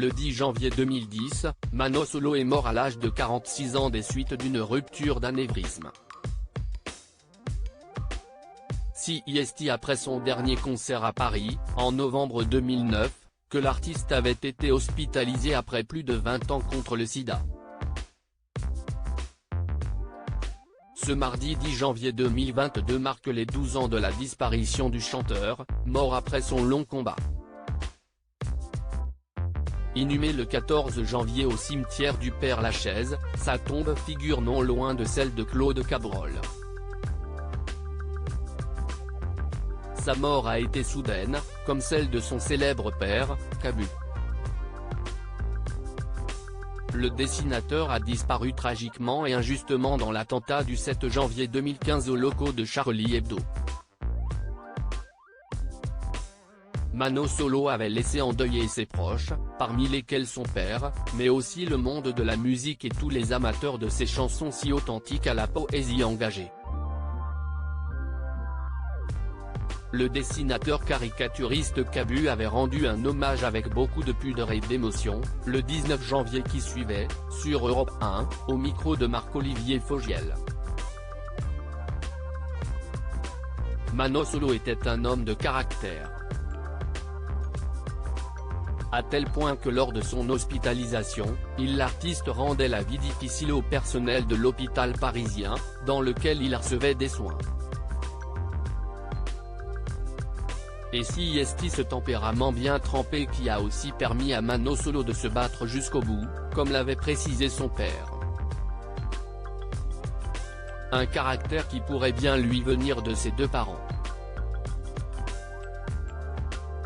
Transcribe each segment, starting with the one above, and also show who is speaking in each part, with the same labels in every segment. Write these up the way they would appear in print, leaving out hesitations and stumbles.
Speaker 1: Le 10 janvier 2010, Mano Solo est mort à l'âge de 46 ans des suites d'une rupture d'anévrisme. CIST après son dernier concert à Paris, en novembre 2009, que l'artiste avait été hospitalisé après plus de 20 ans contre le sida. Ce mardi 10 janvier 2022 marque les 12 ans de la disparition du chanteur, mort après son long combat. Inhumé le 14 janvier au cimetière du Père-Lachaise, sa tombe figure non loin de celle de Claude Cabrol. Sa mort a été soudaine, comme celle de son célèbre père, Cabu. Le dessinateur a disparu tragiquement et injustement dans l'attentat du 7 janvier 2015 aux locaux de Charlie Hebdo. Mano Solo avait laissé endeuiller ses proches, parmi lesquels son père, mais aussi le monde de la musique et tous les amateurs de ses chansons si authentiques à la poésie engagée. Le dessinateur caricaturiste Cabu avait rendu un hommage avec beaucoup de pudeur et d'émotion, le 19 janvier qui suivait, sur Europe 1, au micro de Marc-Olivier Fogiel. Mano Solo était un homme de caractère. À tel point que lors de son hospitalisation, l'artiste rendait la vie difficile au personnel de l'hôpital parisien, dans lequel il recevait des soins. Et CIST ce tempérament bien trempé qui a aussi permis à Mano Solo de se battre jusqu'au bout, comme l'avait précisé son père. Un caractère qui pourrait bien lui venir de ses deux parents.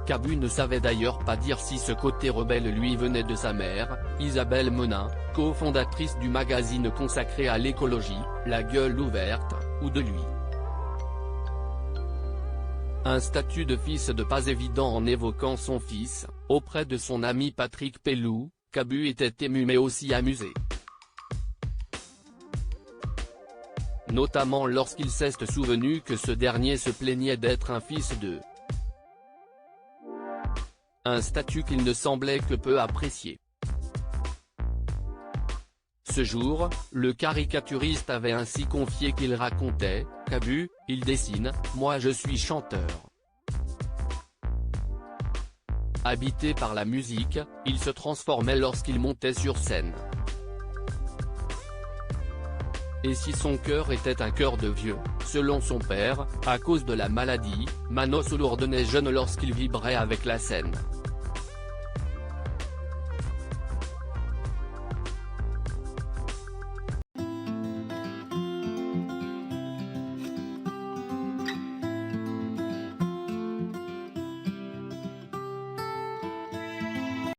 Speaker 1: Cabu ne savait d'ailleurs pas dire si ce côté rebelle lui venait de sa mère, Isabelle Monin, cofondatrice du magazine consacré à l'écologie, La Gueule Ouverte, ou de lui. Un statut de fils de pas évident en évoquant son fils, auprès de son ami Patrick Pelloux, Cabu était ému mais aussi amusé. Notamment lorsqu'il s'est souvenu que ce dernier se plaignait d'être un fils de. Un statut qu'il ne semblait que peu apprécier. Ce jour, le caricaturiste avait ainsi confié qu'il racontait, « Cabu, il dessine, moi je suis chanteur ». Habité par la musique, il se transformait lorsqu'il montait sur scène. Et si son cœur était un cœur de vieux, selon son père, à cause de la maladie, Mano Solo ordonnait jeune lorsqu'il vibrait avec la scène.